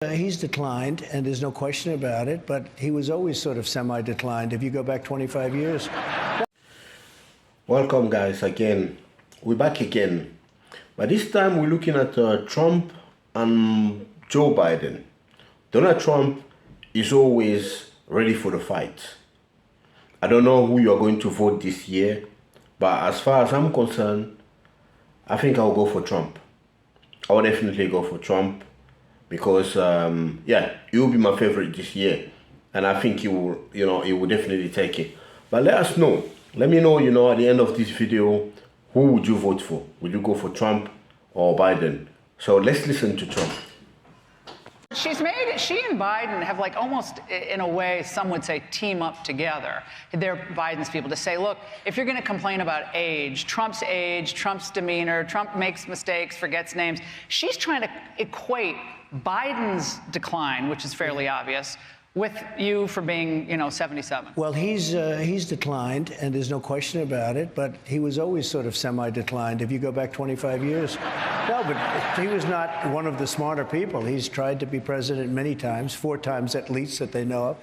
He's declined, and there's no question about it, but he was always sort of semi-declined if you go back 25 years. Welcome, guys, again. We're back again. But this time we're looking at Trump and Joe Biden. Donald Trump is always ready for the fight. I don't know who you're going to vote this year, but as far as I'm concerned, I think I'll go for Trump. I will definitely go for Trump. Because yeah, he will be my favorite this year, and I think he will definitely take it. But let us know. Let me know, at the end of this video, who would you vote for? Would you go for Trump or Biden? So let's listen to Trump. She and Biden have almost, in a way, some would say team up together. They're Biden's people to say, look, if you're going to complain about age, Trump's demeanor, Trump makes mistakes, forgets names. She's trying to equate Biden's decline, which is fairly obvious, with you for being, 77. Well, he's declined, and there's no question about it, but he was always sort of semi-declined if you go back 25 years. No, but he was not one of the smarter people. He's tried to be president many times, 4 times at least that they know of.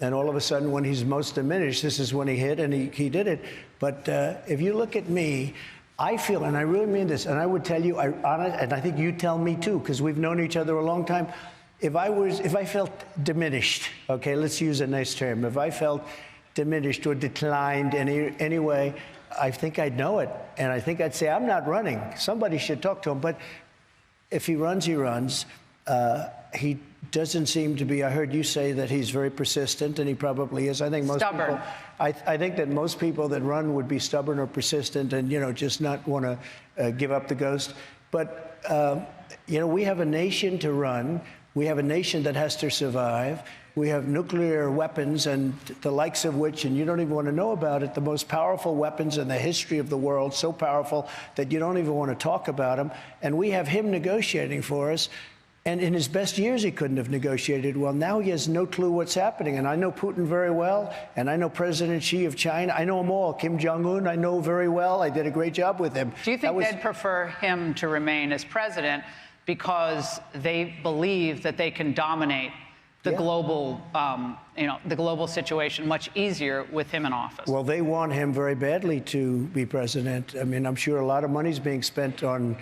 And all of a sudden, when he's most diminished, this is when he hit, and he did it. But if you look at me, I feel, and I really mean this, and I would tell you, and I think you tell me too, because we've known each other a long time, if I felt diminished, okay, let's use a nice term, if I felt diminished or declined any way, I think I'd know it, and I think I'd say, I'm not running. Somebody should talk to him. But if he runs, he runs. He doesn't seem to be, I heard you say that he's very persistent, and he probably is. I think most stubborn. people, I think that most people that run would be stubborn or persistent and, just not want to give up the ghost. But, we have a nation to run. We have a nation that has to survive. We have nuclear weapons, and the likes of which, and you don't even want to know about it, the most powerful weapons in the history of the world, so powerful that you don't even want to talk about them. And we have him negotiating for us. And in his best years, he couldn't have negotiated well. Now he has no clue what's happening. And I know Putin very well, and I know President Xi of China. I know them all. Kim Jong I know very well. I did a great job with him. Do you think they'd prefer him to remain as president because they believe that they can dominate the global, the global situation much easier with him in office? Well, they want him very badly to be president. I mean, I'm sure a lot of money's being spent on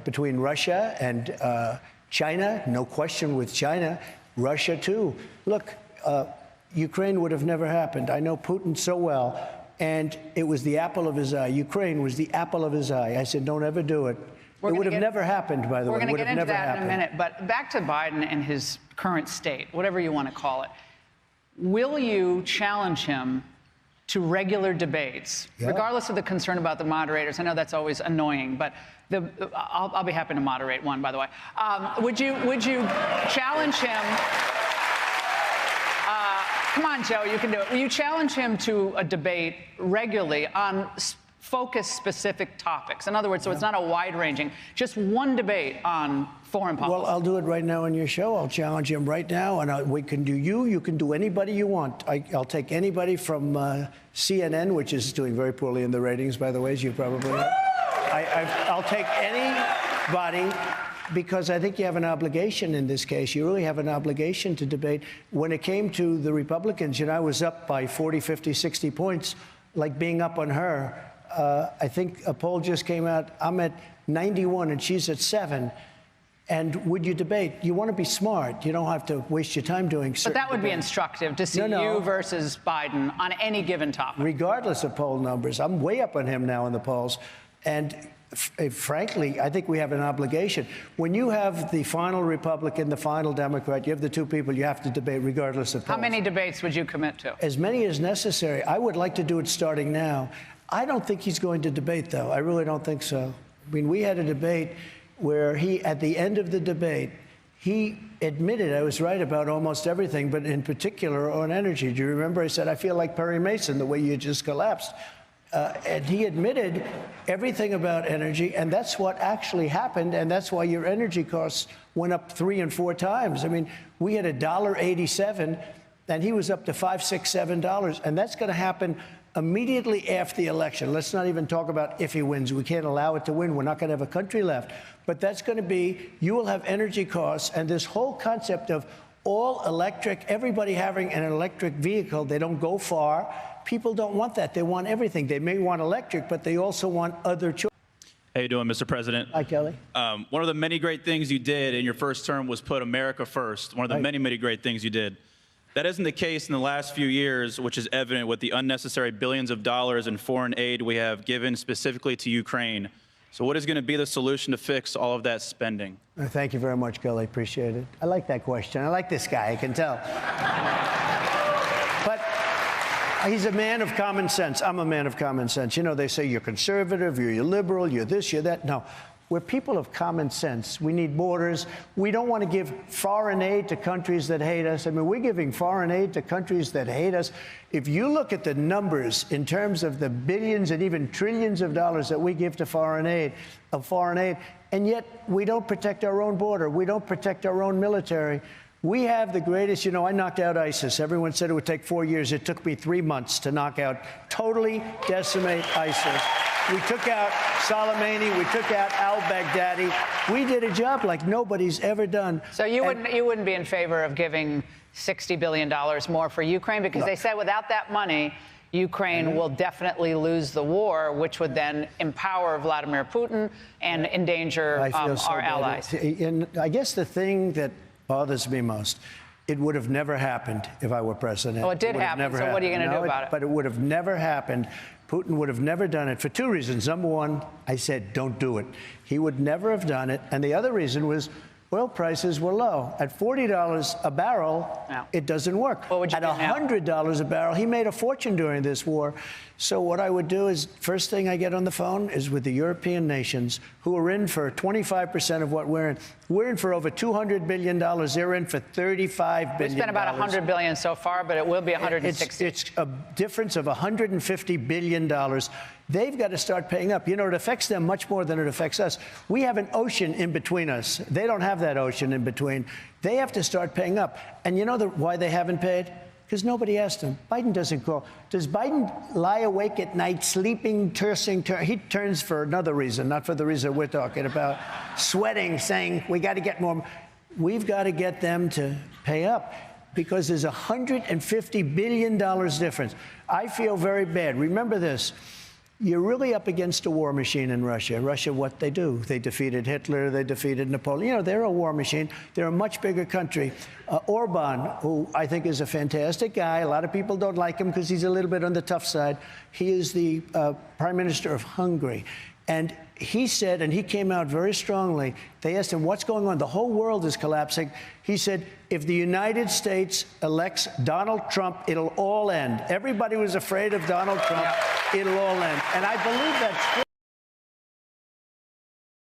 between Russia and China, no question with China, Russia too. Look, Ukraine would have never happened. I know Putin so well, and it was the apple of his eye. Ukraine was the apple of his eye. I said, don't ever do it. It would have never happened, by the way. We're going to get into that in a minute, but back to Biden and his current state, whatever you want to call it. Will you challenge him to regular debates, regardless of the concern about the moderators? I know that's always annoying, but I'll be happy to moderate one, by the way. Would you challenge him? Come on, Joe, you can do it. Will you challenge him to a debate regularly on focused specific topics? In other words, so it's not a wide-ranging, just one debate on foreign policy. Well, I'll do it right now on your show. I'll challenge him right now, and we can do you can do anybody you want. I'll take anybody from CNN, which is doing very poorly in the ratings, by the way, as you probably know. I'll take anybody, because I think you have an obligation in this case. You really have an obligation to debate. When it came to the Republicans, I was up by 40, 50, 60 points, like being up on her. I think a poll just came out. I'm at 91 and she's at 7. And would you debate? You want to be smart. You don't have to waste your time doing certain But that would debates. be instructive to see you versus Biden on any given topic. Regardless of poll numbers. I'm way up on him now in the polls. And frankly, I think we have an obligation. When you have the final Republican, the final Democrat, you have the two people you have to debate regardless of polls. How many debates would you commit to? As many as necessary. I would like to do it starting now. I don't think he's going to debate, though. I really don't think so. I mean, we had a debate where he, at the end of the debate, he admitted I was right about almost everything, but in particular on energy. Do you remember? I said, I feel like Perry Mason, the way you just collapsed. And he admitted everything about energy, and that's what actually happened, and that's why your energy costs went up 3 and 4 times. I mean, we had $1.87, and he was up to $5, $6, $7, and that's going to happen immediately after the election. Let's not even talk about if he wins. We can't allow it to win. We're not going to have a country left. But that's going to be, you will have energy costs, and this whole concept of all electric, everybody having an electric vehicle, they don't go far. People don't want that. They want everything. They may want electric, but they also want other choices. How you doing, Mr. President? Hi, Kelly. One of the many great things you did in your first term was put America first. One of the many, many great things you did. That isn't the case in the last few years, which is evident with the unnecessary billions of dollars in foreign aid we have given specifically to Ukraine. So what is going to be the solution to fix all of that spending? Thank you very much, Kelly. Appreciate it. I like that question. I like this guy. I can tell. But he's a man of common sense. I'm a man of common sense. You know, they say you're conservative, you're liberal, you're this, you're that. No, we're people of common sense. We need borders. We don't want to give foreign aid to countries that hate us. I mean, we're giving foreign aid to countries that hate us. If you look at the numbers in terms of the billions and even trillions of dollars that we give to foreign aid, and yet we don't protect our own border. We don't protect our own military. We have the greatest, you know, I knocked out ISIS. Everyone said it would take 4 years. It took me 3 months to knock out, totally decimate ISIS. We took out Soleimani. We took out al-Baghdadi. We did a job like nobody's ever done. So you wouldn't be in favor of giving $60 billion more for Ukraine? Because they said without that money, Ukraine will definitely lose the war, which would then empower Vladimir Putin and endanger our allies. And I guess the thing that bothers me most, it would have never happened if I were president. Well, it did happen, so what are you going to do about it? But it would have never happened. Putin would have never done it for two reasons. Number one, I said, don't do it. He would never have done it. And the other reason was oil prices were low. At $40 a barrel, it doesn't work. What would you At do now? $100 a barrel, he made a fortune during this war. So what I would do is, first thing I get on the phone is with the European nations who are in for 25% of what we're in. We're in for over $200 billion. They're in for $35 billion. We spent about $100 billion so far, but it will be $160. It's a difference of $150 billion. They've got to start paying up. You know, it affects them much more than it affects us. We have an ocean in between us. They don't have that ocean in between. They have to start paying up. And you know why they haven't paid? Because nobody asked him. Biden doesn't call. Does Biden lie awake at night, sleeping, cursing? He turns for another reason, not for the reason we're talking about. Sweating, saying, we got to get more. We've got to get them to pay up because there's $150 billion difference. I feel very bad. Remember this. You're really up against a war machine in Russia. Russia, what they do? They defeated Hitler. They defeated Napoleon. You know, they're a war machine. They're a much bigger country. Orban, who I think is a fantastic guy. A lot of people don't like him because he's a little bit on the tough side. He is the prime minister of Hungary. And he said, and he came out very strongly, they asked him, what's going on? The whole world is collapsing. He said, if the United States elects Donald Trump, it'll all end. Everybody was afraid of Donald Trump. It'll all end. And I believe that's true.